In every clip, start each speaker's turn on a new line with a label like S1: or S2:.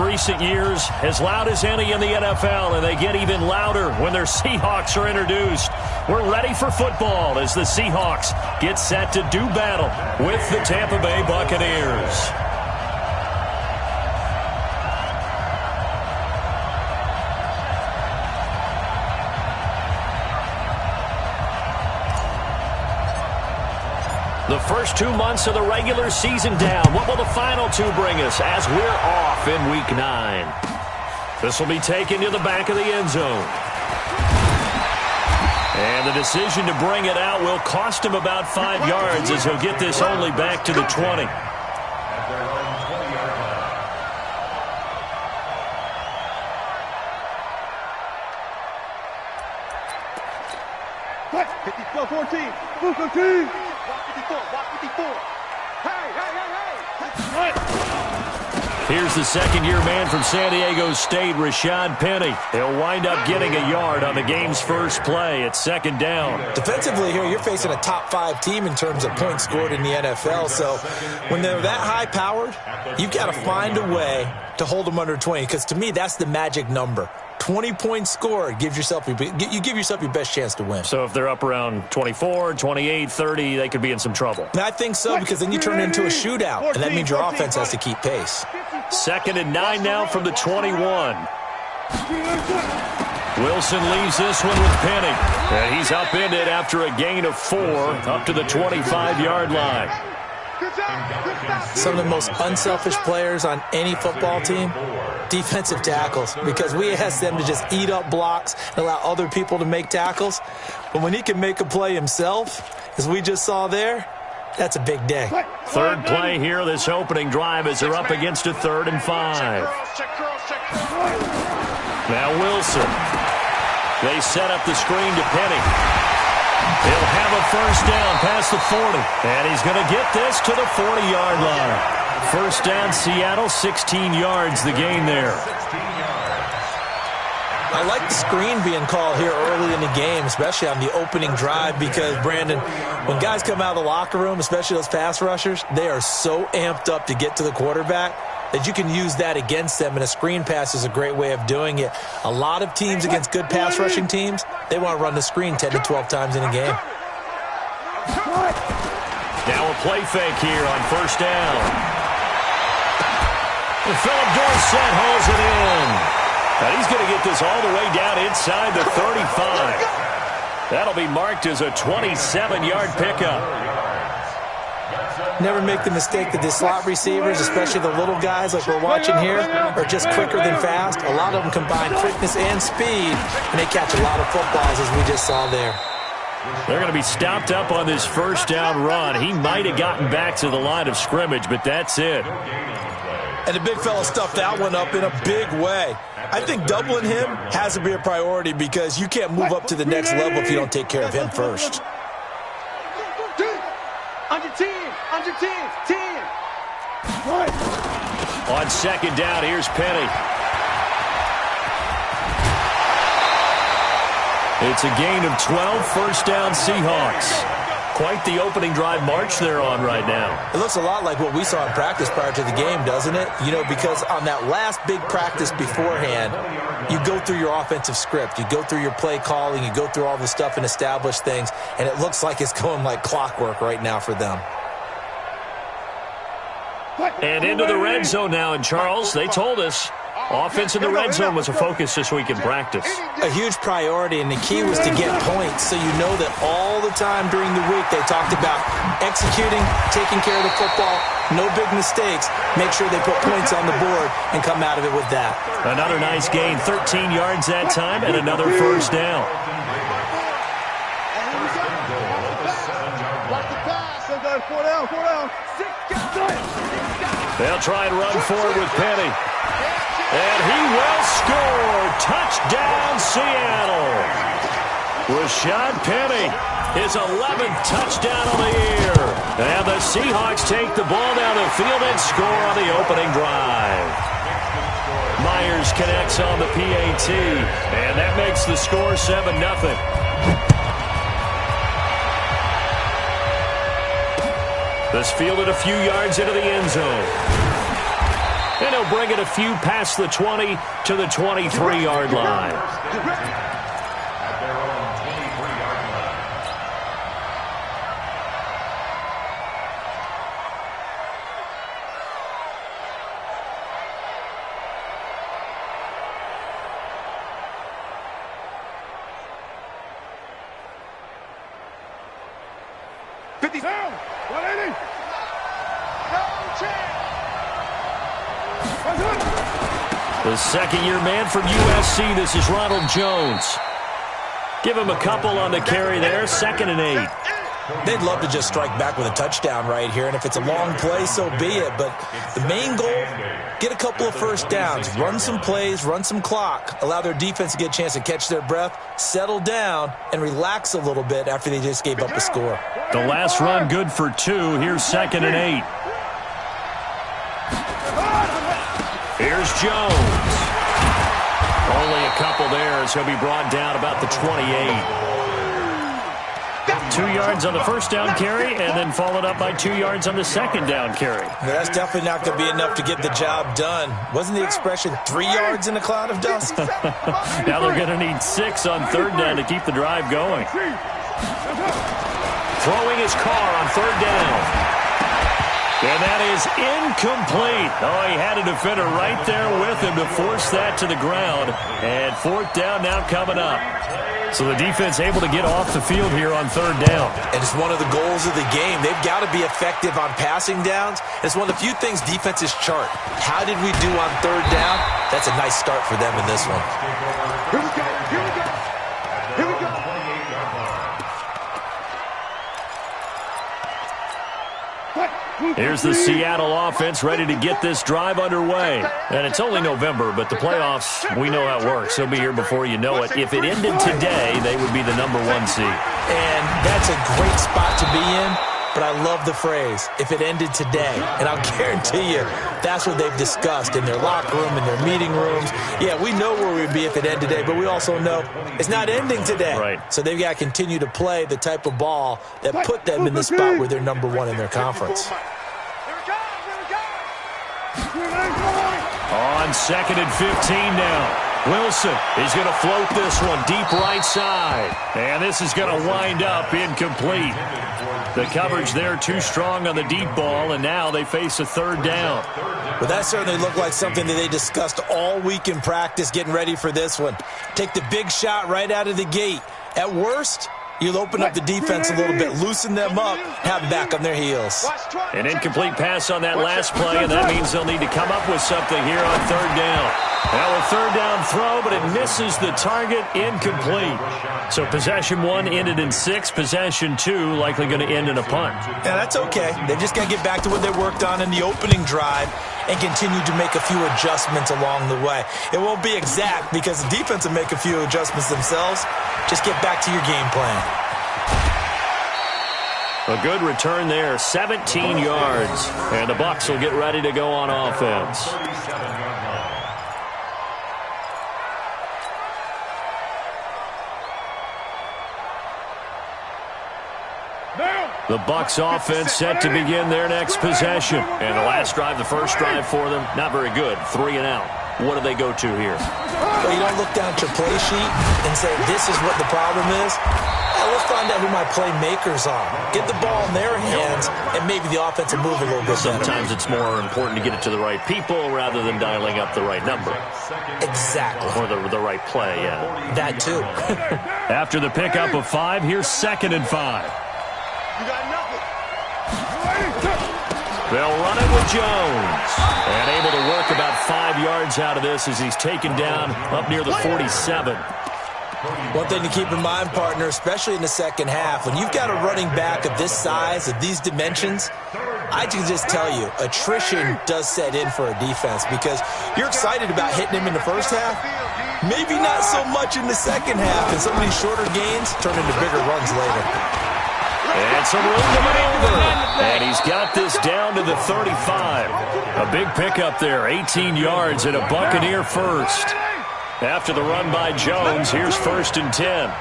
S1: recent years, as loud as any in the NFL, and they get even louder when their Seahawks are introduced. We're ready for football as the Seahawks get set to do battle with the Tampa Bay Buccaneers. The first 2 months of the regular season down. What will the final two bring us as we're off in Week 9? This will be taken to the back of the end zone. And the decision to bring it out will cost him about 5 yards as he'll get this only back to the 20.
S2: What? 54-14. Move 15. Walk 54. Walk 54. Hey, hey, hey, hey.
S1: Here's the second-year man from San Diego State, Rashad Penny. He'll wind up getting a yard on the game's first play at second down.
S3: Defensively here, you're facing a top-5 team in terms of points scored in the NFL. So when they're that high-powered, you've got to find a way to hold them under 20, because to me, that's the magic number. 20 points scored, you give yourself your best chance to win.
S1: So if they're up around 24, 28, 30, they could be in some trouble.
S3: And I think so, because then you turn it into a shootout, and that means your offense has to keep pace.
S1: 2nd and 9 now from the 21. Wilson leaves this one with Penny. And he's upended after a gain of 4 up to the 25-yard line.
S3: Some of the most unselfish players on any football team, defensive tackles, because we ask them to just eat up blocks and allow other people to make tackles. But when he can make a play himself, as we just saw there, that's a big day.
S1: Third play here, this opening drive, as they're up against a 3rd and 5. Now Wilson. They set up the screen to Penny. He'll have a first down past the 40. And he's going to get this to the 40-yard line. First down, Seattle, 16 yards the gain there.
S3: I like the screen being called here early in the game, especially on the opening drive, because, Brandon, when guys come out of the locker room, especially those pass rushers, they are so amped up to get to the quarterback that you can use that against them, and a screen pass is a great way of doing it. A lot of teams against good pass rushing teams, they want to run the screen 10 to 12 times in a game.
S1: Now a play fake here on first down. And Philip Dorsett hauls it in. And he's going to get this all the way down inside the 35. That'll be marked as a 27-yard pickup.
S3: Never make the mistake that the slot receivers, especially the little guys like we're watching here, are just quicker than fast. A lot of them combine quickness and speed, and they catch a lot of footballs, as we just saw there.
S1: They're going to be stopped up on this first down run. He might have gotten back to the line of scrimmage, but that's it.
S3: And the big fella stuffed that one up in a big way. I think doubling him has to be a priority, because you can't move up to the next level if you don't take care of him first.
S2: On your team. On your team. 10.
S1: On second down, here's Penny. It's a gain of 12, first down Seahawks. Quite the opening drive march they're on right now.
S3: It looks a lot like what we saw in practice prior to the game, doesn't it? You know, because on that last big practice beforehand, you go through your offensive script. You go through your play calling. You go through all the stuff and establish things. And it looks like it's going like clockwork right now for them.
S1: And into the red zone now. And, Charles, they told us offense in the red zone was a focus this week in practice.
S3: A huge priority, and the key was to get points. So you know that all the time during the week they talked about executing, taking care of the football, no big mistakes. Make sure they put points on the board and come out of it with that.
S1: Another nice gain, 13 yards that time, and another first down. They'll try and run forward with Penny. And he will score. Touchdown, Seattle. Rashad Penny, his 11th touchdown of the year. And the Seahawks take the ball down the field and score on the opening drive. Myers connects on the PAT, and that makes the score 7-0. This fielded a few yards into the end zone. And He'll bring it a few past the 20 to the 23-yard line. The second-year man from USC, this is Ronald Jones. Give him a couple on the carry there, 2nd and 8.
S3: They'd love to just strike back with a touchdown right here, and if it's a long play, so be it. But the main goal, get a couple of first downs, run some plays, run some clock, allow their defense to get a chance to catch their breath, settle down, and relax a little bit after they just gave up a score.
S1: The last run good for 2. Here's 2nd and 8. Here's Jones. Only a couple there, so he'll be brought down about the 28. 2 yards on the first down carry, and then followed up by 2 yards on the second down carry.
S3: That's definitely not going to be enough to get the job done. Wasn't the expression 3 yards in a cloud of dust?
S1: Now they're going to need 6 on 3rd down to keep the drive going. Throwing his car on 3rd down. And that is incomplete. Oh, he had a defender right there with him to force that to the ground. And 4th down now coming up. So the defense able to get off the field here on 3rd down.
S3: And it's one of the goals of the game. They've got to be effective on passing downs. It's one of the few things defenses chart. How did we do on 3rd down? That's a nice start for them in this one.
S2: Here we go. Here we go. Here we go.
S1: Here's the Seattle offense ready to get this drive underway. And it's only November, but the playoffs, we know how it works. They'll be here before you know it. If it ended today, they would be the #1 seed.
S3: And that's a great spot to be in, but I love the phrase, if it ended today. And I'll guarantee you, that's what they've discussed in their locker room, in their meeting rooms. Yeah, we know where we'd be if it ended today, but we also know it's not ending today.
S1: Right.
S3: So they've got to continue to play the type of ball that put them in the spot where they're #1 in their conference.
S1: On 2nd and 15 now. Wilson is going to float this one deep right side. And this is going to wind up incomplete. The coverage there too strong on the deep ball, and now they face a 3rd down.
S3: Well, that certainly looked like something that they discussed all week in practice getting ready for this one. Take the big shot right out of the gate. At worst, you'll open up the defense a little bit, loosen them up, have them back on their heels.
S1: An incomplete pass on that last play, and that means they'll need to come up with something here on 3rd down. Now a 3rd down throw, but it misses the target, incomplete. So possession 1 ended in 6. Possession 2 likely going to end in a punt.
S3: Yeah, that's okay. They've just got to get back to what they worked on in the opening drive and continue to make a few adjustments along the way. It won't be exact because the defense will make a few adjustments themselves. Just get back to your game plan.
S1: A good return there, 17 yards. And the Bucs will get ready to go on offense. The Bucs offense set to begin their next possession. And the last drive, the first drive for them, not very good. 3 and out. What do they go to here?
S3: Well, you don't look down at your play sheet and say, this is what the problem is. Let's find out who my playmakers are. Get the ball in their hands, and maybe the offense will move a little bit better.
S1: Sometimes it's more important to get it to the right people rather than dialing up the right number.
S3: Exactly.
S1: Or the right play, yeah.
S3: That too.
S1: After the pickup of 5, here's 2nd and 5.
S2: You got nothing.
S1: They'll run it with Jones. And able to work about 5 yards out of this as he's taken down up near the 47.
S3: One thing to keep in mind, partner, especially in the second half, when you've got a running back of this size, of these dimensions, I can just tell you, attrition does set in for a defense because you're excited about hitting him in the first half, maybe not so much in the second half, and some of these shorter gains turn into bigger runs later.
S1: And some room to maneuver. And he's got this down to the 35. A big pickup there, 18 yards and a Buccaneer first. After the run by Jones, here's 1st and 10.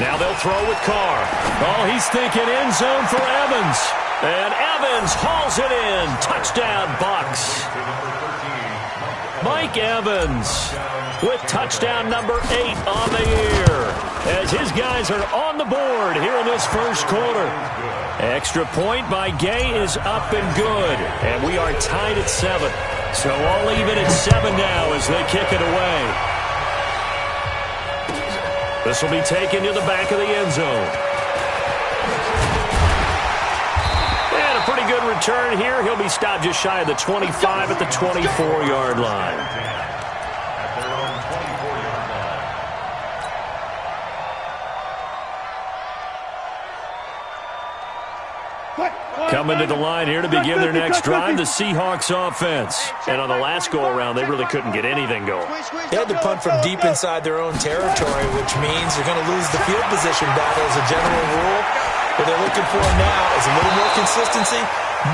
S1: Now they'll throw with Carr. Oh, he's thinking end zone for Evans. And Evans hauls it in. Touchdown, Bucs. Mike Evans with touchdown number 8 on the year, as his guys are on the board here in this first quarter. Extra point by Gay is up and good, and we are tied at 7. So all even at 7 now as they kick it away. This will be taken to the back of the end zone. And a pretty good return here. He'll be stopped just shy of the 25 at the 24-yard line. Coming to the line here to begin their next drive, the Seahawks offense. And on the last go-around, they really couldn't get anything going.
S3: They had to punt from deep inside their own territory, which means they're going to lose the field position battle as a general rule. What they're looking for now is a little more consistency,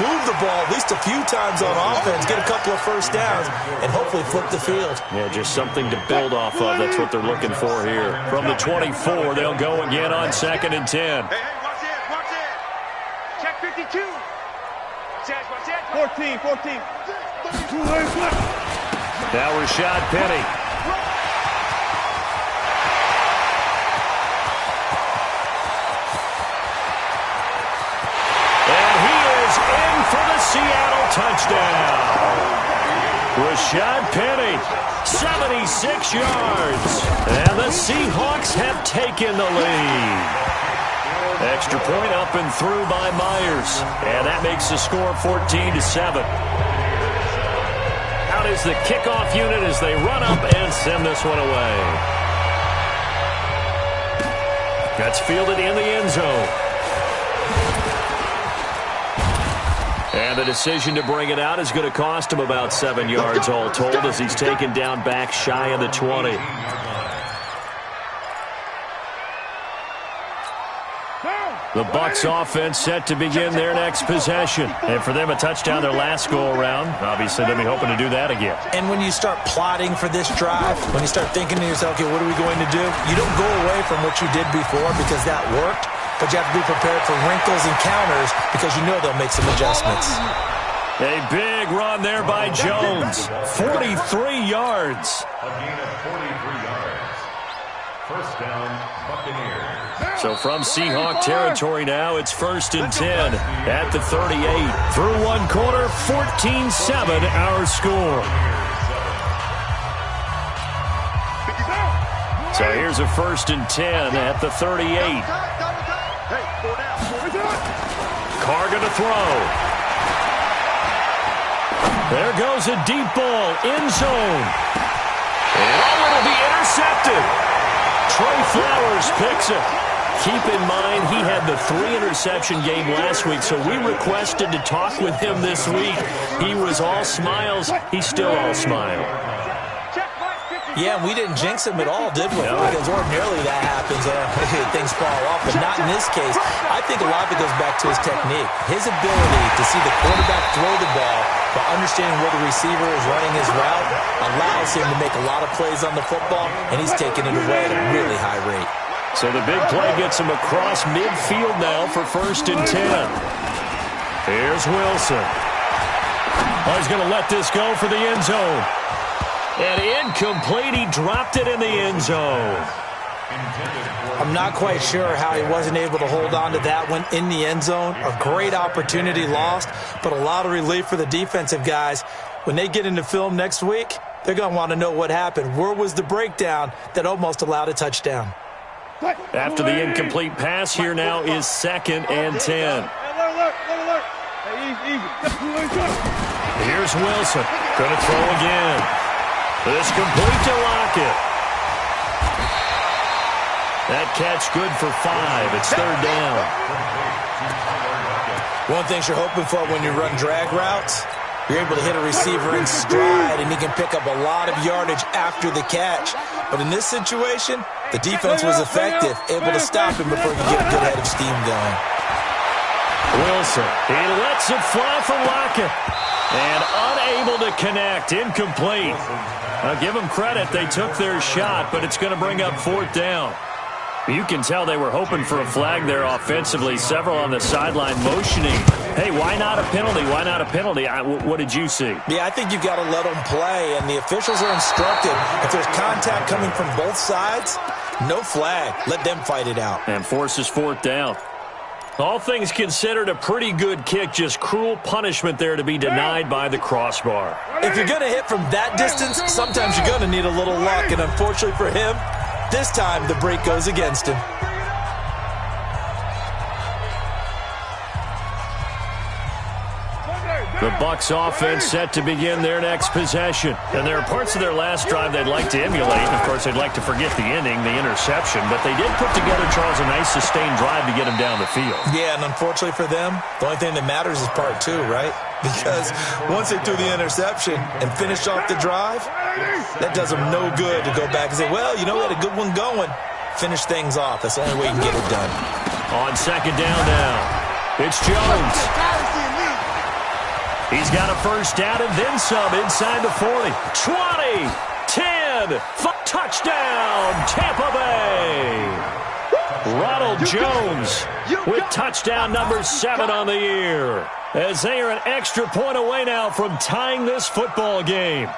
S3: move the ball at least a few times on offense, get a couple of first downs, and hopefully flip the field.
S1: Yeah, just something to build off of. That's what they're looking for here. From the 24, they'll go again on 2nd and 10.
S2: 14.
S1: Now Rashad Penny. And he is in for the Seattle touchdown. Rashad Penny, 76 yards. And the Seahawks have taken the lead. Extra point up and through by Myers. And that makes the score 14-7. Out is the kickoff unit as they run up and send this one away. That's fielded in the end zone. And the decision to bring it out is going to cost him about 7 yards all told as he's taken down back shy of the 20. The Bucs offense set to begin their next possession. And for them, a touchdown their last go-around. Obviously, they'll be hoping to do that again.
S3: And when you start plotting for this drive, when you start thinking to yourself, okay, what are we going to do? You don't go away from what you did before because that worked, but you have to be prepared for wrinkles and counters because you know they'll make some adjustments.
S1: A big run there by Jones. 43 yards.
S4: A gain of 43 yards. First down, Buccaneers.
S1: So from Seahawk territory now, it's 1st and 10 at the 38. Through one quarter, 14-7 our score. So here's a 1st and 10 at the 38. Carr going to throw. There goes a deep ball, end zone. And it'll be intercepted. Trey Flowers picks it. Keep in mind, he had the 3-interception game last week, so we requested to talk with him this week. He was all smiles. He's still all smile.
S3: Yeah, we didn't jinx him at all, did we? No. Because ordinarily that happens. Things fall off, but not in this case. I think a lot of it goes back to his technique. His ability to see the quarterback throw the ball, but understanding where the receiver is running his route allows him to make a lot of plays on the football, and he's taking it away at a really high rate.
S1: So the big play gets him across midfield now for 1st and 10. Here's Wilson. Oh, he's going to let this go for the end zone. And incomplete. He dropped it in the end zone.
S3: I'm not quite sure how he wasn't able to hold on to that one in the end zone. A great opportunity lost, but a lot of relief for the defensive guys. When they get into film next week, they're going to want to know what happened. Where was the breakdown that almost allowed a touchdown?
S1: After the incomplete pass, here now is 2nd and 10. Here's Wilson. Going to throw again. This complete to Lockett. That catch good for 5. It's 3rd down.
S3: One thing you're hoping for when you run drag routes, you're able to hit a receiver in stride, and he can pick up a lot of yardage after the catch. But in this situation, the defense was effective, able to stop him before he could get a good head of steam going.
S1: Wilson, he lets it fly for Lockett. And unable to connect, incomplete. I'll give them credit, they took their shot, but it's going to bring up 4th down. You can tell they were hoping for a flag there offensively. Several on the sideline motioning. Hey, why not a penalty? Why not a penalty? What did you see?
S3: Yeah, I think you've got to let them play, and the officials are instructed. If there's contact coming from both sides, no flag. Let them fight it out.
S1: And forces fourth down. All things considered, a pretty good kick. Just cruel punishment there to be denied by the crossbar.
S3: If you're going to hit from that distance, sometimes you're going to need a little luck, and unfortunately for him, this time the break goes against him.
S1: The Bucs offense set to begin their next possession. And there are parts of their last drive they'd like to emulate. And, of course, they'd like to forget the ending, the interception. But they did put together, Charles, a nice sustained drive to get them down the field.
S3: Yeah, and unfortunately for them, the only thing that matters is part two, right? Because once they threw the interception and finished off the drive, that does them no good to go back and say, well, you know, we had a good one going. Finish things off. That's the only way you can get it done.
S1: On second down now, it's Jones. He's got a first down and then some inside the 40. 20, 10, touchdown, Tampa Bay. Ronald Jones with touchdown number 7 on the year. As they are an extra point away now from tying this football game.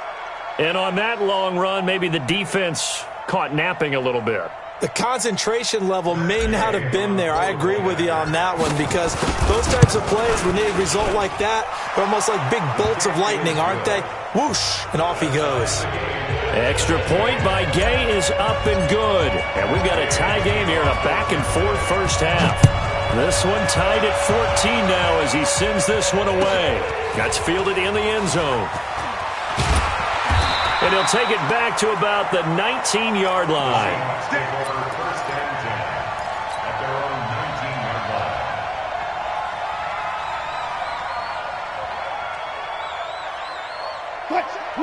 S1: And on that long run, maybe the defense caught napping a little bit.
S3: The concentration level may not have been there. I agree with you on that one because those types of plays, when they result like that, they're almost like big bolts of lightning, aren't they? Whoosh, and off he goes.
S1: Extra point by Gay is up and good. And we've got a tie game here in a back-and-forth first half. This one tied at 14 now as he sends this one away. That's fielded in the end zone. And he'll take it back to about the 19-yard line.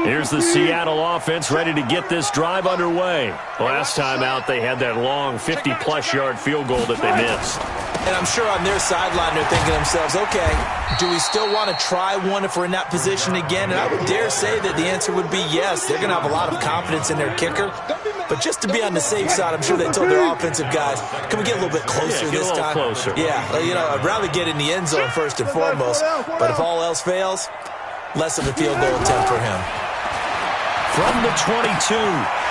S1: Here's the Seattle offense ready to get this drive underway. Last time out, they had that long 50-plus yard field goal that they missed.
S3: And I'm sure on their sideline they're thinking to themselves, okay, do we still want to try one if we're in that position again? And I would dare say that the answer would be yes. They're going to have a lot of confidence in their kicker. But just to be on the safe side, I'm sure they told their offensive guys, can we get a little bit closer this time?
S1: Closer.
S3: Yeah, you know, I'd rather get in the end zone first and foremost. But if all else fails, less of a field goal attempt for him.
S1: From the 22,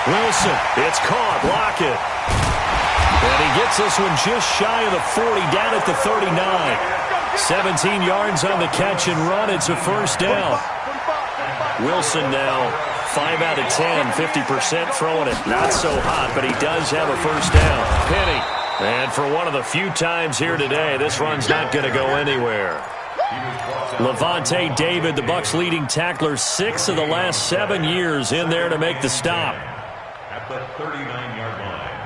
S1: Wilson, it's caught, Lockett. And he gets this one just shy of the 40, down at the 39. 17 yards on the catch and run. It's a first down. Wilson now 5 out of 10, 50% throwing it. Not so hot, but he does have a first down. Penny. And for one of the few times here today, this run's not going to go anywhere. Levante David, the Bucs' leading tackler, 6 of the last 7 years in there to make the stop.
S4: At the 39-yard line.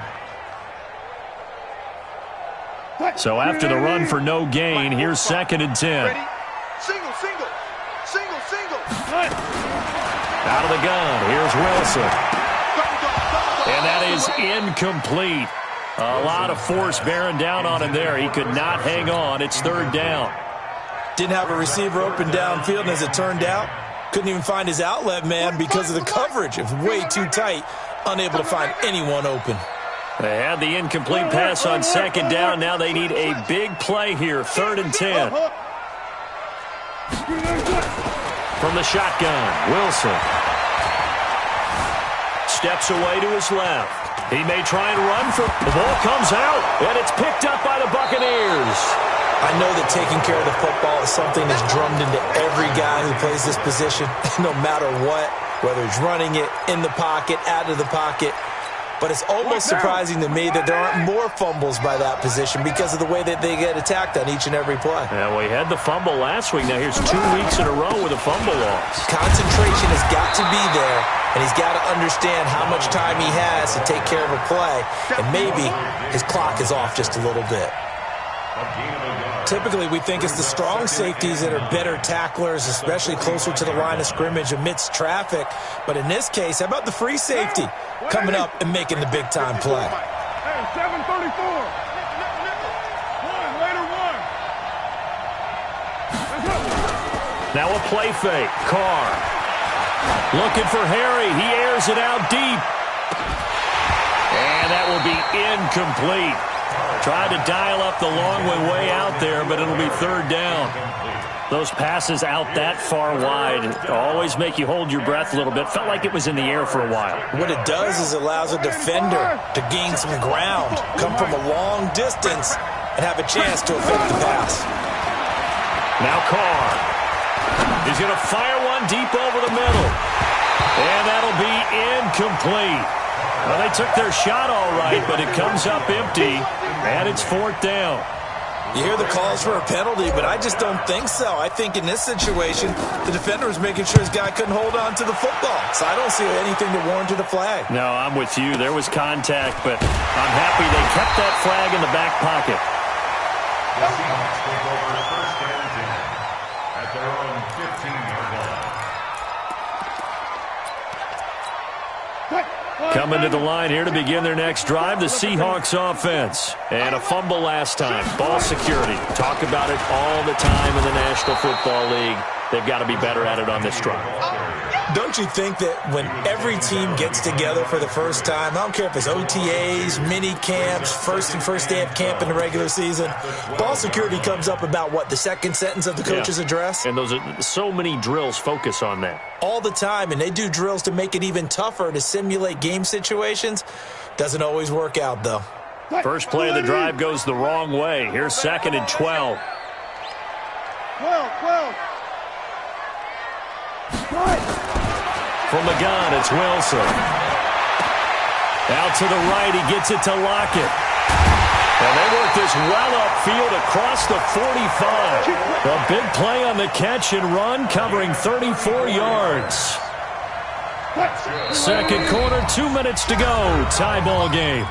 S1: So after the run for no gain, here's second and 10.
S2: Ready? Single, single. Single, single.
S1: Out of the gun, here's Wilson. And that is incomplete. A lot of force bearing down on him there. He could not hang on. It's third down.
S3: Didn't have a receiver open downfield, and as it turned out, couldn't even find his outlet man because of the coverage. It was way too tight, unable to find anyone open.
S1: They had the incomplete pass on second down. Now they need a big play here, third and 10. From the shotgun, Wilson. Steps away to his left. He may try and run for the ball comes out, and it's picked up by the Buccaneers.
S3: I know that taking care of the football is something that's drummed into every guy who plays this position, no matter what, whether he's running it, in the pocket, out of the pocket. But it's almost surprising to me that there aren't more fumbles by that position because of the way that they get attacked on each and every play.
S1: Yeah, we had the fumble last week. Now here's 2 weeks in a row with a fumble loss.
S3: Concentration has got to be there, and he's got to understand how much time he has to take care of a play, and maybe his clock is off just a little bit. Typically, we think it's the strong safeties that are better tacklers, especially closer to the line of scrimmage amidst traffic. But in this case, how about the free safety coming up and making the big-time play?
S2: Hey, 734.
S1: Now a play fake. Carr looking for Harry. He airs it out deep. And that will be incomplete. Tried to dial up the long way out there, but it'll be third down. Those passes out that far wide always make you hold your breath a little bit. Felt like it was in the air for a while.
S3: What it does is it allows a defender to gain some ground, come from a long distance, and have a chance to affect the pass.
S1: Now Carr. He's going to fire one deep over the middle. And that'll be incomplete. Well, they took their shot all right, but it comes up empty, and it's fourth down.
S3: You hear the calls for a penalty, but I just don't think so. I think in this situation, the defender was making sure his guy couldn't hold on to the football. So I don't see anything that warranted a flag.
S1: No, I'm with you. There was contact, but I'm happy they kept that flag in the back pocket.
S4: The Seahawks take over first and 10 at their own 15-yard line.
S1: Coming to the line here to begin their next drive, the Seahawks offense. And a fumble last time. Ball security. Talk about it all the time in the National Football League. They've got to be better at it on this drive.
S3: Don't you think that when every team gets together for the first time, I don't care if it's OTAs, mini camps, first day of camp in the regular season, ball security comes up about what, the second sentence of the coach's address?
S1: And those are so many drills focus on that.
S3: All the time, and they do drills to make it even tougher to simulate game situations. Doesn't always work out, though.
S1: First play of the drive goes the wrong way. Here's 2nd and 12.
S2: 12.
S1: From the gun, it's Wilson. Out to the right, he gets it to Lockett. And they work this well upfield across the 45. A big play on the catch and run, covering 34 yards. Second quarter, 2 minutes to go. Tie ball game.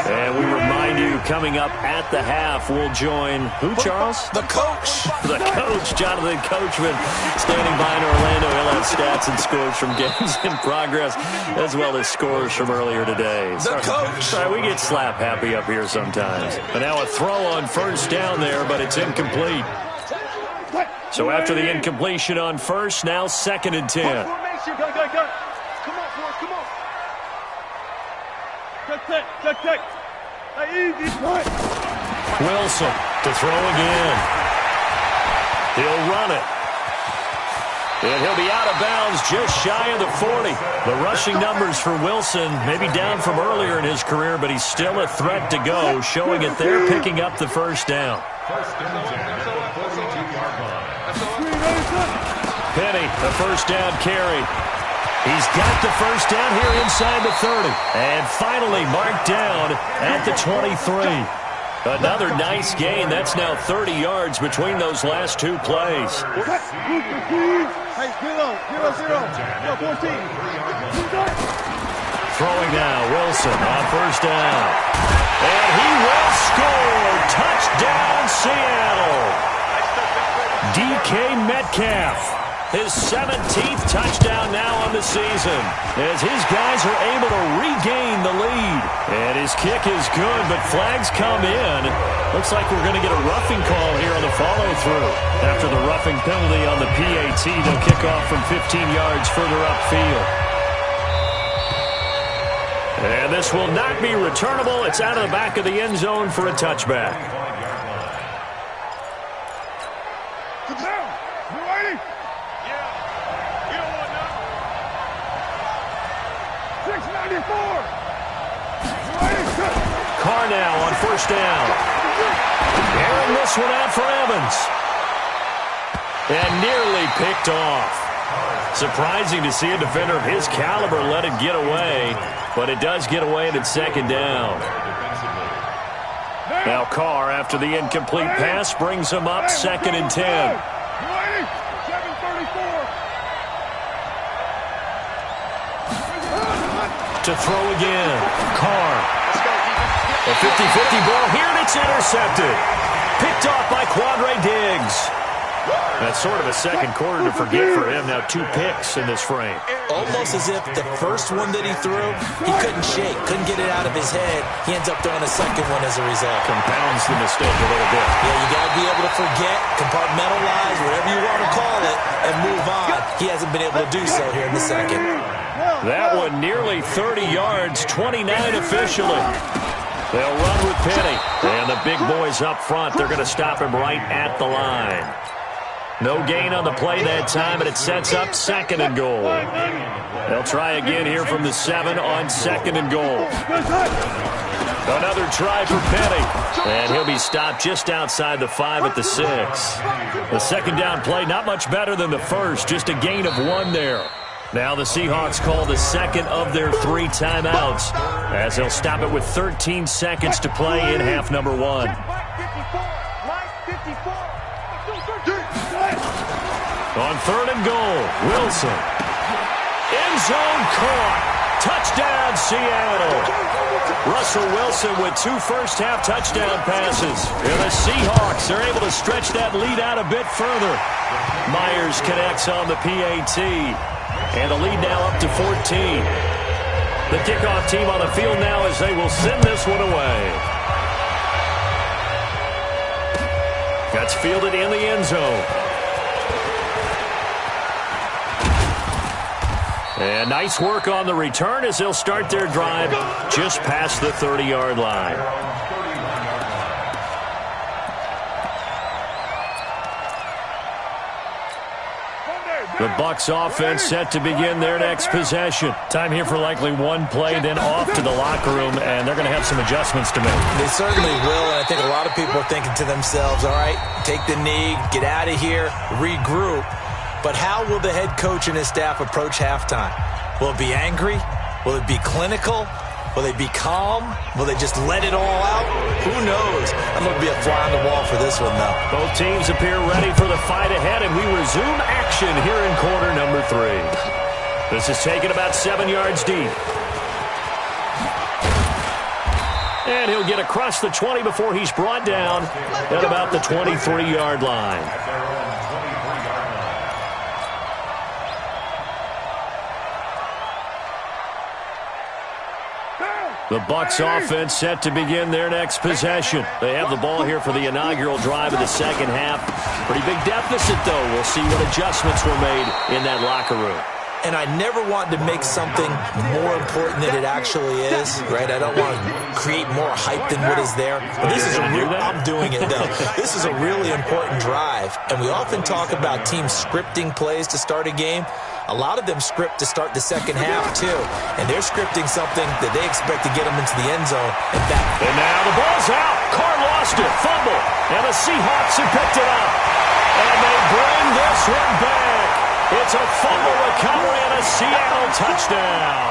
S1: And we remind you, coming up at the half, we'll join who, Charles?
S3: The coach.
S1: The coach, Jonathan Coachman, standing by in Orlando. He'll have stats and scores from games in progress, as well as scores from earlier today.
S3: The coach.
S1: Sorry, we get slap happy up here sometimes. And now a throw on first down there, but it's incomplete. So after the incompletion on first, now 2nd and 10.
S2: Come on, boys, come on. Check. Hey, easy.
S1: Wilson to throw again. He'll run it. And he'll be out of bounds just shy of the 40. The rushing numbers for Wilson maybe down from earlier in his career, but he's still a threat to go, showing it there, picking up the first down.
S4: First and 10 at the 42-yard line.
S1: Penny, the first down carry. He's got the first down here inside the 30. And finally marked down at the 23. Another nice gain. That's now 30 yards between those last two plays.
S2: Hey, 0, 14.
S1: Throwing now, Wilson on first down. And he will score. Touchdown, Seattle. DK Metcalf. His 17th touchdown now on the season, as his guys are able to regain the lead. And his kick is good, but flags come in. Looks like we're going to get a roughing call here on the follow-through. After the roughing penalty on the PAT, they'll kick off from 15 yards further upfield. And this will not be returnable. It's out of the back of the end zone for a touchback. Carr now on first down. Airing this one out for Evans. And nearly picked off. Surprising to see a defender of his caliber let it get away, but it does get away and it's second down. Now Carr, after the incomplete pass, brings him up 2nd and 10. To throw again. Carr. A 50-50 ball here, and it's intercepted. Picked off by Quandre Diggs. That's sort of a second quarter to forget for him. Now 2 picks in this frame.
S3: Almost as if the first one that he threw, he couldn't shake, couldn't get it out of his head. He ends up throwing a second one as a result.
S1: Compounds the mistake a little bit.
S3: Yeah, you got to be able to forget, compartmentalize, whatever you want to call it, and move on. He hasn't been able to do so here in the second.
S1: That one nearly 30 yards, 29 officially. They'll run with Penny. And the big boys up front, they're going to stop him right at the line. No gain on the play that time, and it sets up 2nd and goal. They'll try again here from the 7 on 2nd and goal. Another try for Penny. And he'll be stopped just outside the 5 at the 6. The second down play, not much better than the first, just a gain of 1 there. Now the Seahawks call the second of their 3 timeouts as they'll stop it with 13 seconds to play in half number 1. On 3rd and goal, Wilson. End zone caught. Touchdown, Seattle. Russell Wilson with 2 first-half touchdown passes. And the Seahawks are able to stretch that lead out a bit further. Myers connects on the PAT. And the lead now up to 14. The kickoff team on the field now as they will send this one away. That's fielded in the end zone. And nice work on the return as they'll start their drive just past the 30-yard line. The Bucs offense set to begin their next possession. Time here for likely 1 play, then off to the locker room, and they're going to have some adjustments to make.
S3: They certainly will, and I think a lot of people are thinking to themselves, all right, take the knee, get out of here, regroup. But how will the head coach and his staff approach halftime? Will it be angry? Will it be clinical? Will they be calm? Will they just let it all out? Who knows? I'm going to be a fly on the wall for this one, though.
S1: Both teams appear ready for the fight ahead, and we resume action here in quarter number 3. This is taken about 7 yards deep. And he'll get across the 20 before he's brought down at about the 23-yard line. The Bucs offense set to begin their next possession. They have the ball here for the inaugural drive of the second half. Pretty big deficit, though. We'll see what adjustments were made in that locker room.
S3: And I never want to make something more important than it actually is, right? I don't want to create more hype than what is there. But this is a real, I'm doing it, though. This is a really important drive. And we often talk about teams scripting plays to start a game. A lot of them script to start the second half, too. And they're scripting something that they expect to get them into the end zone and back.
S1: And now the ball's out. Carr lost it. Fumble. And the Seahawks have picked it up. And they bring this one back. It's a fumble recovery and a Seattle touchdown.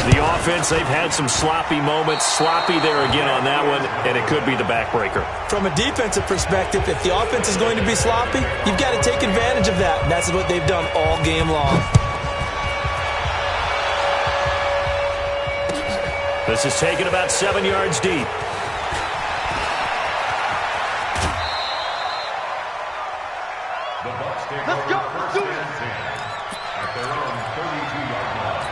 S1: The offense, they've had some sloppy moments. Sloppy there again on that one, and it could be the backbreaker.
S3: From a defensive perspective, if the offense is going to be sloppy, you've got to take advantage of that. And that's what they've done all game long.
S1: This is taken about 7 yards deep.
S2: Let's go. Do it.
S4: At their own 32-yard line.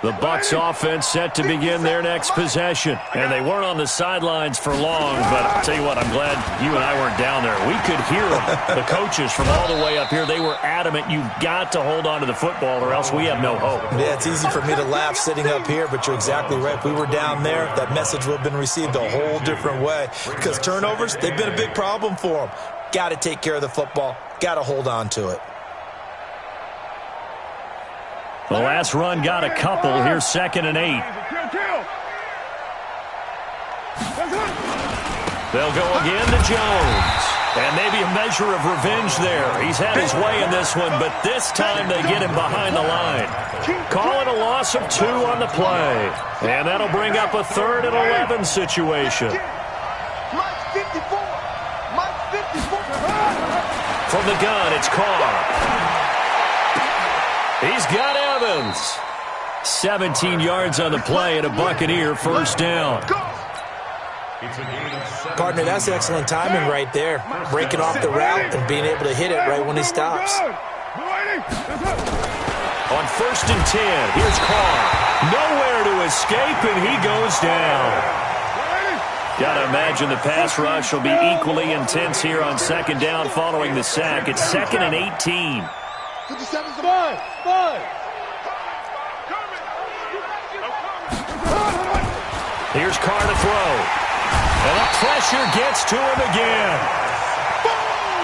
S1: The Bucs offense set to begin their next possession. And they weren't on the sidelines for long, but I'll tell you what, I'm glad you and I weren't down there. We could hear them, the coaches from all the way up here. They were adamant, you've got to hold on to the football or else we have no hope.
S3: Yeah, it's easy for me to laugh sitting up here, but you're exactly right. If we were down there, that message would have been received a whole different way. Because turnovers, they've been a big problem for them. Got to take care of the football. Got to hold on to it.
S1: The last run got a couple. Here's 2nd and 8. They'll go again to Jones. And maybe a measure of revenge there. He's had his way in this one, but this time they get him behind the line. Call it a loss of 2 on the play. And that'll bring up a 3rd and 11 situation.
S2: Mike 54. Mike
S1: From the gun, it's Carr. He's got Evans. 17 yards on the play and a Buccaneer first down.
S3: Partner, that's excellent timing right there. Breaking off the route and being able to hit it right when he stops.
S1: On 1st and 10, here's Carr. Nowhere to escape, and he goes down. Gotta imagine the pass rush will be equally intense here on 2nd down following the sack. It's 2nd and 18.
S2: 57's fine.
S1: Here's Carr to throw. And the pressure gets to him again.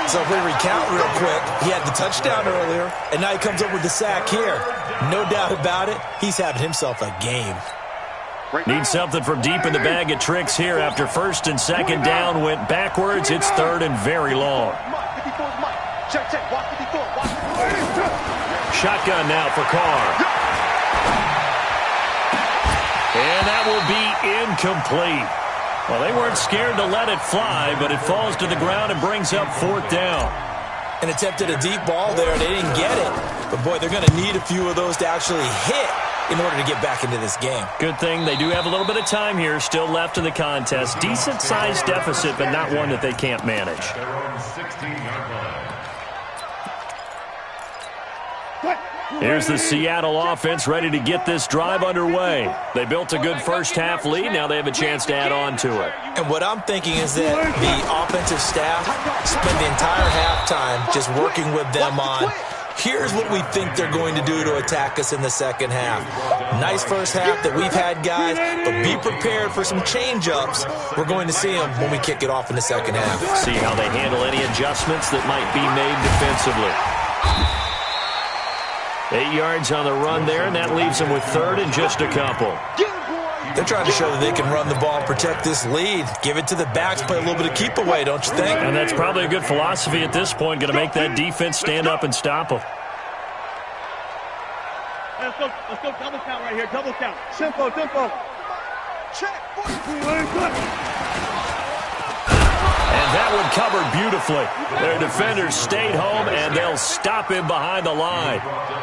S3: So if we recount real quick, he had the touchdown earlier, and now he comes up with the sack here. No doubt about it, he's having himself a game.
S1: Needs something from deep in the bag of tricks here after 1st and 2nd down went backwards. It's 3rd and very long. Shotgun now for Carr. And that will be incomplete. Well, they weren't scared to let it fly, but it falls to the ground and brings up 4th down.
S3: And attempted a deep ball there. They didn't get it. But, boy, they're going to need a few of those to actually hit in order to get back into this game.
S1: Good thing they do have a little bit of time here still left in the contest. Decent-sized deficit, but not one that they can't manage. Here's the Seattle offense ready to get this drive underway. They built a good first-half lead. Now they have a chance to add on to it.
S3: And what I'm thinking is that the offensive staff spend the entire halftime just working with them on, here's what we think they're going to do to attack us in the second half. Nice first half that we've had, guys, but be prepared for some change-ups. We're going to see them when we kick it off in the second half.
S1: See how they handle any adjustments that might be made defensively. 8 yards on the run there, and that leaves them with 3rd and just a couple.
S3: They're trying to show that they can run the ball and protect this lead. Give it to the backs, play a little bit of keep away, don't you think?
S1: And that's probably a good philosophy at this point, going to make that defense stand up and stop them.
S2: Let's go double count right here, double count. Tempo. Check.
S1: And that one covered beautifully. Their defenders stayed home, and they'll stop him behind the line.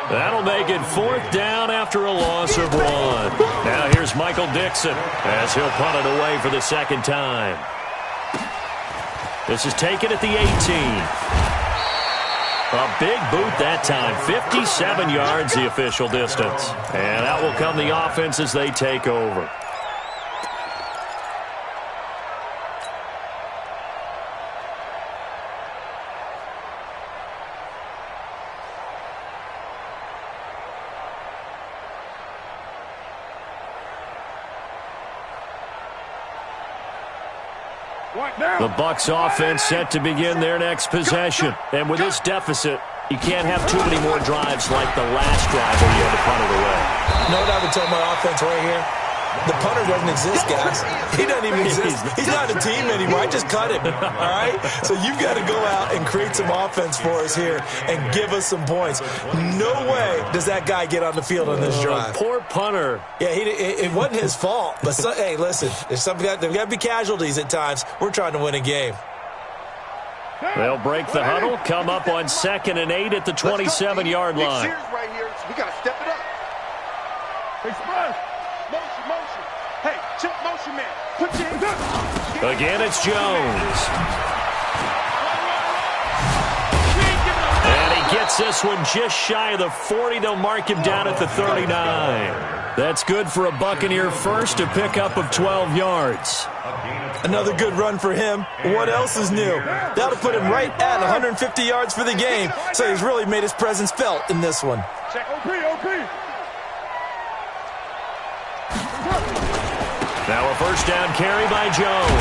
S1: That'll make it 4th down after a loss of 1. Now here's Michael Dixon as he'll punt it away for the 2nd time. This is taken at the 18. A big boot that time. 57 yards the official distance. And out will come the offense as they take over. The Bucs offense set to begin their next possession. And with this deficit, you can't have too many more drives like the last drive where you had to punt it away.
S3: You know what I would tell my offense right here? The punter doesn't exist, guys. He doesn't even exist. He's not a team anymore. I just cut him, all right? So you've got to go out and create some offense for us here and give us some points. No way does that guy get on the field on this drive.
S1: Poor punter.
S3: Yeah, it wasn't his fault. But, hey, listen, there's got to be casualties at times. We're trying to win a game.
S1: They'll break the huddle, come up on 2nd and 8 at the 27-yard line.
S2: Right here, so we got to step it up. Express. Motion. Hey, check motion, man. Put your hands up.
S1: Again, it's Jones. And he gets this one just shy of the 40. They'll mark him down at the 39. That's good for a Buccaneer first, a pickup of 12 yards.
S3: Another good run for him. What else is new? That'll put him right at 150 yards for the game. So he's really made his presence felt in this one.
S2: Check OP.
S1: Now a first down carry by Jones.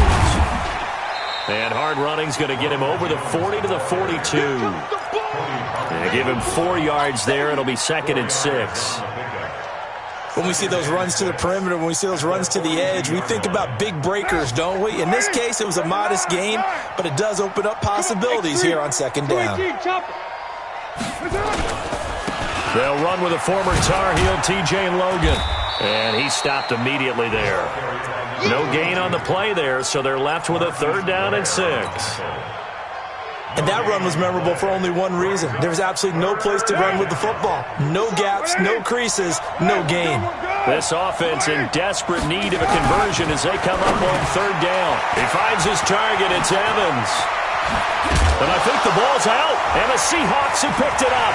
S1: And hard running's going to get him over the 40 to the 42. And give him 4 yards there. It'll be 2nd and 6.
S3: When we see those runs to the perimeter, when we see those runs to the edge, we think about big breakers, don't we? In this case, it was a modest gain, but it does open up possibilities here on 2nd down.
S1: They'll run with a former Tar Heel, T.J. Logan. And he stopped immediately there. No gain on the play there, so they're left with a 3rd down and 6.
S3: And that run was memorable for only one reason. There was absolutely no place to run with the football. No gaps, no creases, no gain.
S1: This offense in desperate need of a conversion as they come up on third down. He finds his target. It's Evans. And I think the ball's out. And the Seahawks have picked it up.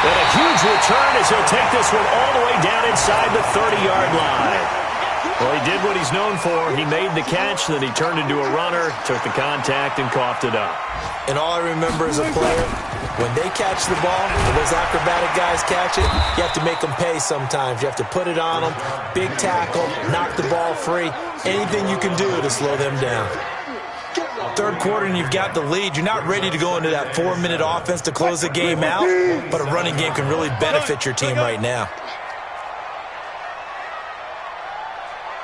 S1: And a huge return as he'll take this one all the way down inside the 30-yard line. Well, he did what he's known for. He made the catch, then he turned into a runner, took the contact, and coughed it up.
S3: And all I remember as a player, when they catch the ball, when those acrobatic guys catch it, you have to make them pay sometimes. You have to put it on them, big tackle, knock the ball free, anything you can do to slow them down. Third quarter and you've got the lead. You're not ready to go into that 4-minute offense to close the game out, but a running game can really benefit your team right now.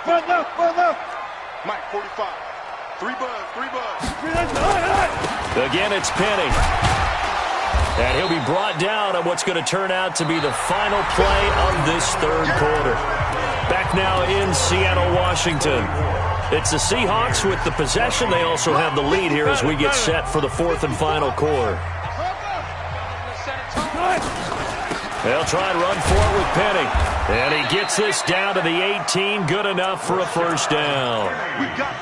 S2: Front left. Mike, 45. 3 buds.
S1: Again, it's Penny. And he'll be brought down on what's going to turn out to be the final play of this third quarter. Back now in Seattle, Washington. It's the Seahawks with the possession. They also have the lead here as we get set for the fourth and final quarter. They'll try and run for it with Penny. And he gets this down to the 18. Good enough for a first down.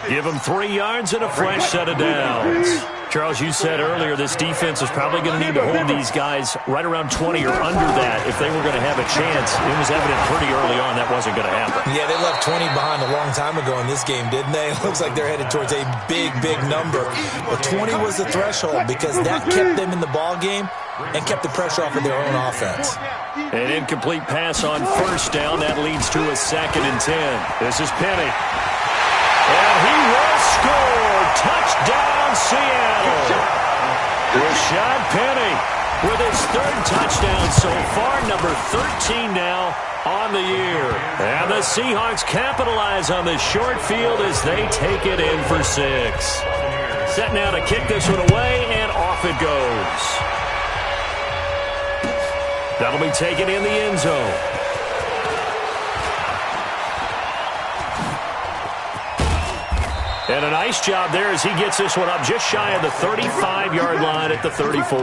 S1: Give him 3 yards and a fresh set of downs. Charles, you said earlier this defense is probably going to need to hold these guys right around 20 or under that if they were going to have a chance. It was evident pretty early on that wasn't going to happen.
S3: Yeah, they left 20 behind a long time ago in this game, didn't they? It looks like they're headed towards a big number. But 20 was the threshold because that kept them in the ball game and kept the pressure off of their own offense.
S1: An incomplete pass on first down. That leads to a 2nd and 10. This is Penny. And he will score. Touchdown, Seattle. Rashad Penny with his 3rd touchdown so far, number 13 now on the year. And the Seahawks capitalize on this short field as they take it in for 6. Set now to kick this one away, and off it goes. That'll be taken in the end zone. And a nice job there as he gets this one up just shy of the 35-yard line at the 34.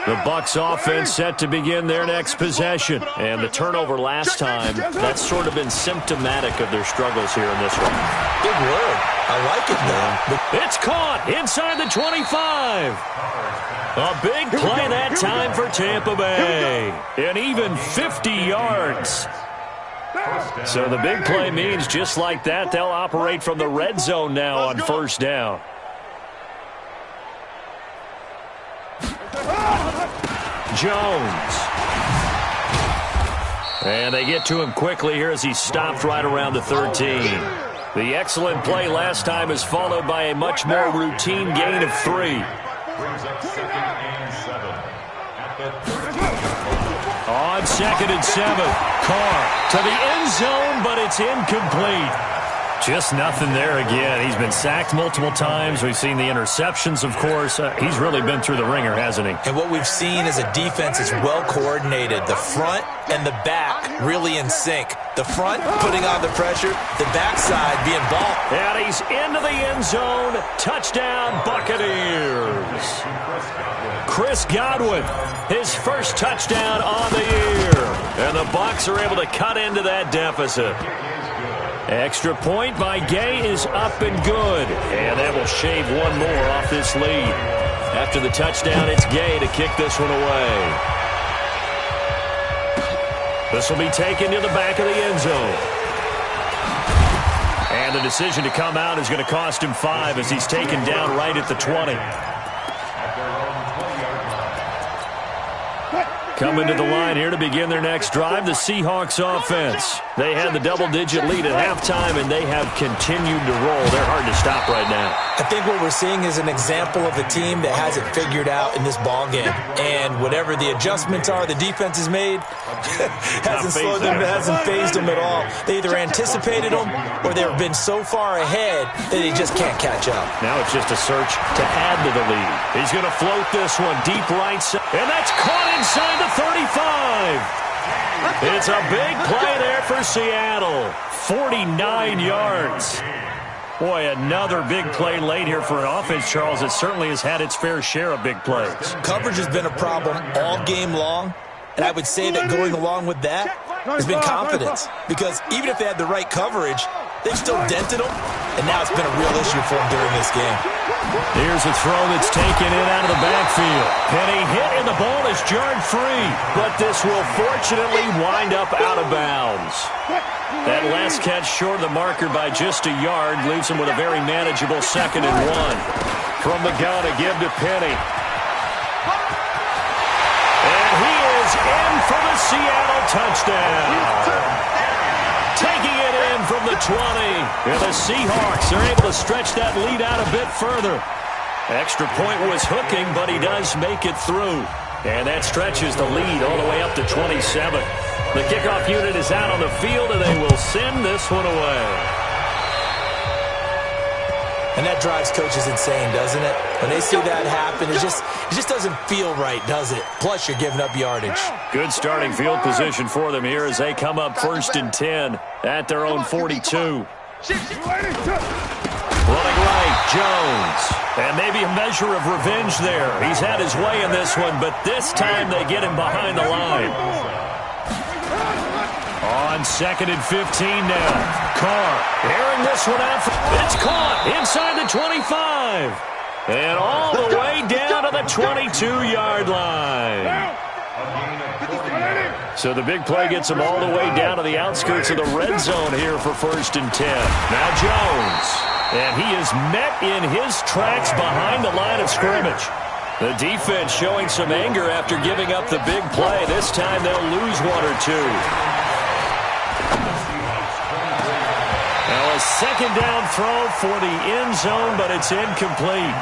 S1: The Bucs offense set to begin their next possession. And the turnover last time, that's sort of been symptomatic of their struggles here in this one.
S3: Big word. I like it now.
S1: It's caught inside the 25. A big play that time for Tampa Bay. And even 50 yards. So the big play means just like that, they'll operate from the red zone now on first down. Jones. And they get to him quickly here as he stopped right around the 13. The excellent play last time is followed by a much more routine gain of 3. On 2nd and 7. Carr to the end zone, but it's incomplete. Just nothing there again. He's been sacked multiple times. We've seen the interceptions, of course. He's really been through the ringer, hasn't he?
S3: And what we've seen is a defense is well coordinated. The front and the back really in sync. The front putting on the pressure, the backside being ball.
S1: And he's into the end zone. Touchdown, Buccaneers. Chris Godwin, his first touchdown on the year. And the Bucs are able to cut into that deficit. Extra point by Gay is up and good. And that will shave one more off this lead. After the touchdown, it's Gay to kick this one away. This will be taken to the back of the end zone. And the decision to come out is going to cost him 5 as he's taken down right at the 20. Coming to the line here to begin their next drive, the Seahawks offense. They had the double-digit lead at halftime, and they have continued to roll. They're hard to stop right now.
S3: I think what we're seeing is an example of a team that has it figured out in this ballgame. And whatever the adjustments are the defense has made, hasn't slowed them, hasn't phased them at all. They either anticipated them or they've been so far ahead that they just can't catch up.
S1: Now it's just a search to add to the lead. He's going to float this one deep right side. And that's caught inside the 35. It's a big play there for Seattle. 49 yards. Boy, another big play late here for an offense, Charles. It certainly has had its fair share of big plays.
S3: Coverage has been a problem all game long, and I would say that going along with that has been confidence. Because even if they had the right coverage, they've still dented them, and now it's been a real issue for them during this game.
S1: Here's a throw that's taken in out of the backfield. Penny hit, and the ball is jarred free. But this will fortunately wind up out of bounds. That last catch short of the marker by just a yard leaves him with a very manageable 2nd and 1. From the gun, a give to Penny. And he is in for the Seattle touchdown. Taking it in from the 20. And the Seahawks are able to stretch that lead out a bit further. Extra point was hooking, but he does make it through. And that stretches the lead all the way up to 27. The kickoff unit is out on the field, and they will send this one away.
S3: And that drives coaches insane, doesn't it? When they see that happen, it just doesn't feel right, does it? Plus, you're giving up yardage.
S1: Good starting field position for them here as they come up 1st and 10 at their own 42. Running right, Jones. And maybe a measure of revenge there. He's had his way in this one, but this time they get him behind the line. On 2nd and 15 now. Carr airing this one out. It's caught inside the 25. And all the way down to the 22-yard line. So the big play gets him all the way down to the outskirts of the red zone here for 1st and 10. Now Jones. And he is met in his tracks behind the line of scrimmage. The defense showing some anger after giving up the big play. This time they'll lose 1 or 2. Now a 2nd down throw for the end zone, but it's incomplete.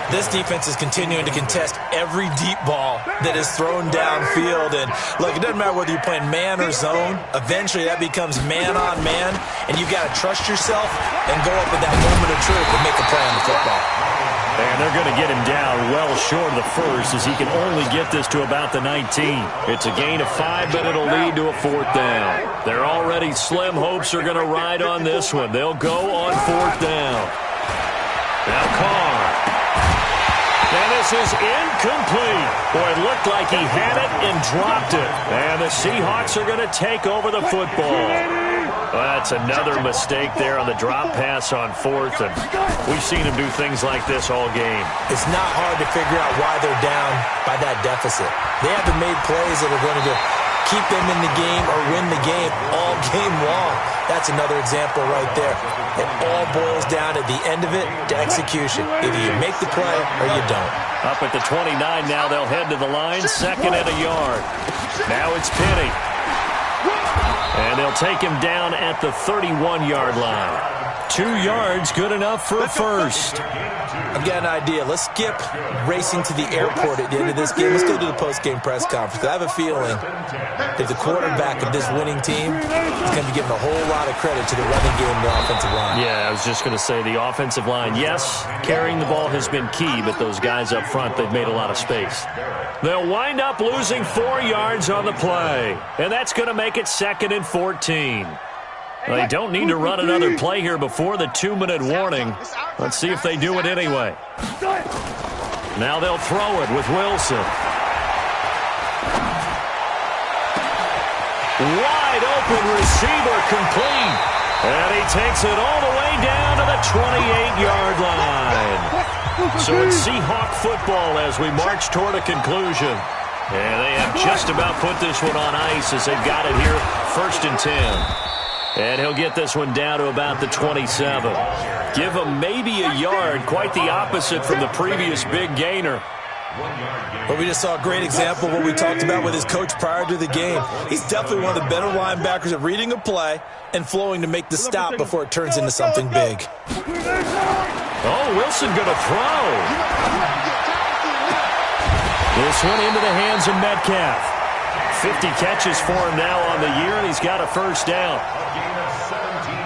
S3: This defense is continuing to contest every deep ball that is thrown downfield. And look, it doesn't matter whether you're playing man or zone. Eventually that becomes man on man, and you've got to trust yourself and go up at that moment of truth and make a play on the football.
S1: And they're going to get him down well short of the 1st as he can only get this to about the 19. It's a gain of 5, but it'll lead to a 4th down. They're already slim hopes are going to ride on this one. They'll go on 4th down. Now Carr. And this is incomplete. Boy, it looked like he had it and dropped it. And the Seahawks are going to take over the football. Well, that's another mistake there on the drop pass on 4th. And we've seen him do things like this all game.
S3: It's not hard to figure out why they're down by that deficit. They haven't made plays that are going to keep them in the game or win the game all game long. That's another example right there. It all boils down at the end of it to execution. Either you make the play or you don't.
S1: Up at the 29 now, they'll head to the line. 2nd and a yard. Now it's Penny. And they'll take him down at the 31-yard line. 2 yards, good enough for a 1st.
S3: I've got an idea. Let's skip racing to the airport at the end of this game. Let's go to the post-game press conference. I have a feeling that the quarterback of this winning team is going to be given a whole lot of credit to the running game and the offensive line.
S1: Yeah, I was just going to say the offensive line. Yes, carrying the ball has been key, but those guys up front, they've made a lot of space. They'll wind up losing 4 yards on the play, and that's going to make it 2nd and 14. They don't need to run another play here before the 2-minute warning. Let's see if they do it anyway. Now they'll throw it with Wilson. Wide open receiver complete. And he takes it all the way down to the 28-yard line. So it's Seahawk football as we march toward a conclusion. And they have just about put this one on ice as they've got it here, 1st and 10. And he'll get this one down to about the 27. Give him maybe a yard, quite the opposite from the previous big gainer.
S3: But we just saw a great example of what we talked about with his coach prior to the game. He's definitely one of the better linebackers at reading a play and flowing to make the stop before it turns into something big.
S1: Oh, Wilson going to throw. This one into the hands of Metcalf. 50 catches for him now on the year, and he's got a 1st down.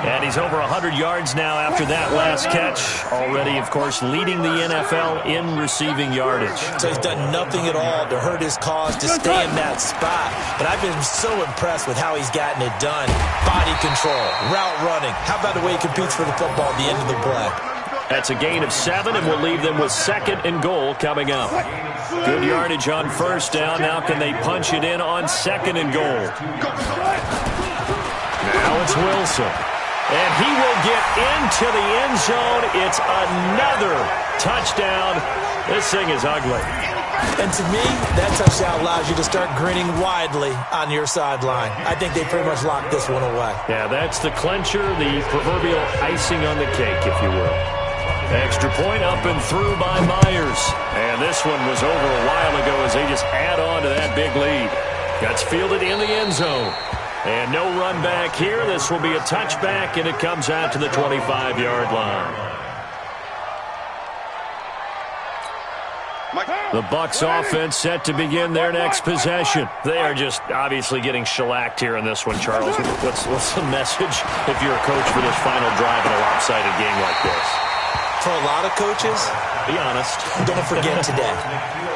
S1: And he's over 100 yards now after that last catch. Already, of course, leading the NFL in receiving yardage.
S3: So he's done nothing at all to hurt his cause, to stay in that spot. But I've been so impressed with how he's gotten it done. Body control, route running. How about the way he competes for the football at the end of the play?
S1: That's a gain of 7, and we'll leave them with 2nd and goal coming up. Good yardage on first down. Now can they punch it in on 2nd and goal? Now it's Wilson. And he will get into the end zone. It's another touchdown. This thing is ugly.
S3: And to me, that touchdown allows you to start grinning widely on your sideline. I think they pretty much locked this one away.
S1: Yeah, that's the clincher, the proverbial icing on the cake, if you will. Extra point up and through by Myers. And this one was over a while ago as they just add on to that big lead. Gets fielded in the end zone. And no run back here. This will be a touchback, and it comes out to the 25-yard line. The Bucs offense set to begin their next possession. They are just obviously getting shellacked here in this one, Charles. What's the message if you're a coach for this final drive in a lopsided game like this?
S3: For a lot of coaches,
S1: be honest.
S3: Don't forget today.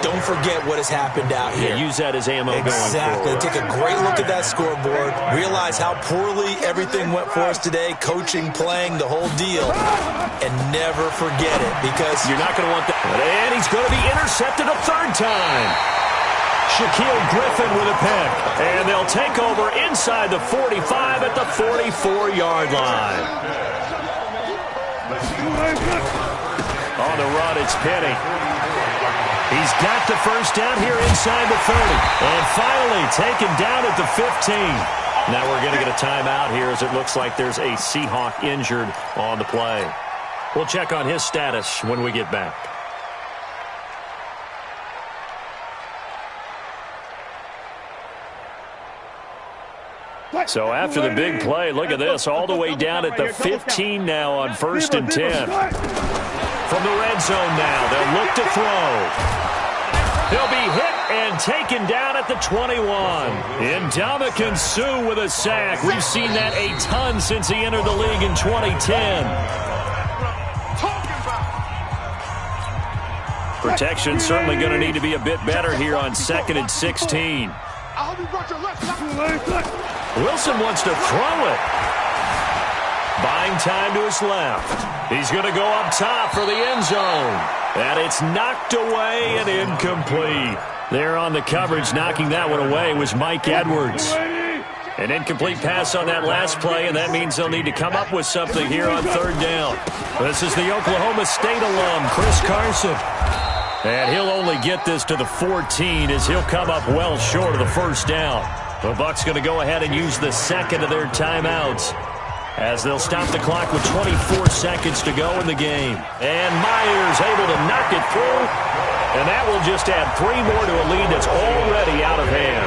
S3: Don't forget what has happened out here.
S1: Yeah, use that as ammo going forward.
S3: Exactly. Take a great look at that scoreboard. Realize how poorly everything went for us today. Coaching, playing, the whole deal. And never forget it, because
S1: you're not going to want that. And he's going to be intercepted a 3rd time. Shaquille Griffin with a pick. And they'll take over inside the 45 at the 44-yard line. On the run, it's Penny. He's got the first down here inside the 30. And finally taken down at the 15. Now we're going to get a timeout here as it looks like there's a Seahawk injured on the play. We'll check on his status when we get back. So after the big play, look at this, all the way down at the 15 now on 1st and 10. From the red zone now, they'll look to throw. He'll be hit and taken down at the 21. Ndamukong Suh with a sack. We've seen that a ton since he entered the league in 2010. Protection certainly going to need to be a bit better here on 2nd and 16. Wilson wants to throw it. Buying time to his left. He's going to go up top for the end zone. And it's knocked away and incomplete. There on the coverage, knocking that one away, was Mike Edwards. An incomplete pass on that last play, and that means they'll need to come up with something here on 3rd down. This is the Oklahoma State alum, Chris Carson. And he'll only get this to the 14 as he'll come up well short of the 1st down. The Bucs going to go ahead and use the 2nd of their timeouts as they'll stop the clock with 24 seconds to go in the game. And Myers able to knock it through, and that will just add 3 more to a lead that's already out of hand.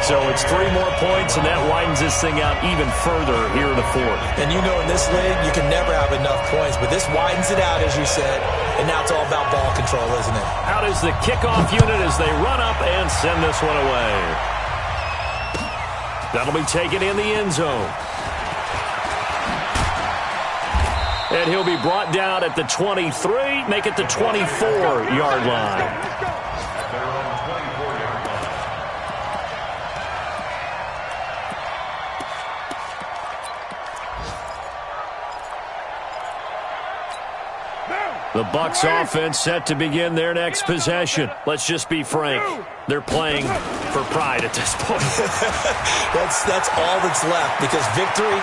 S1: So it's 3 more points, and that widens this thing out even further here in the 4th.
S3: And you know in this league, you can never have enough points, but this widens it out, as you said, and now it's all about ball control, isn't it?
S1: Out is the kickoff unit as they run up and send this one away. That'll be taken in the end zone. And he'll be brought down at the 23, make it the 24-yard line. The Bucs offense set to begin their next possession. Let's just be frank. They're playing for pride at this point.
S3: That's all that's left, because victory,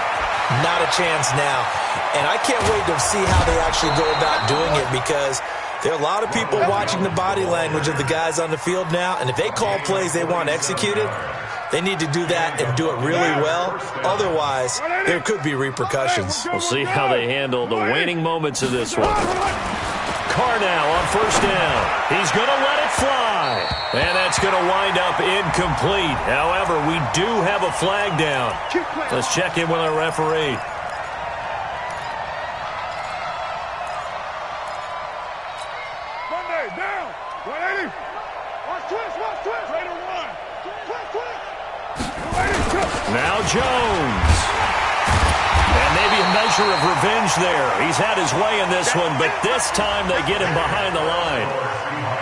S3: not a chance now. And I can't wait to see how they actually go about doing it, because there are a lot of people watching the body language of the guys on the field now, and if they call plays they want executed, they need to do that and do it really well. Otherwise, there could be repercussions.
S1: We'll see how they handle the waning moments of this one. Carr now on 1st down. He's going to let it fly. And that's going to wind up incomplete. However, we do have a flag down. Let's check in with our referee.
S2: Monday, down. 180. Watch twist. Raider 1. Twist.
S1: Now Jones. And maybe maybe a measure of revenge there. He's had his way in this one, but this time they get him behind the line.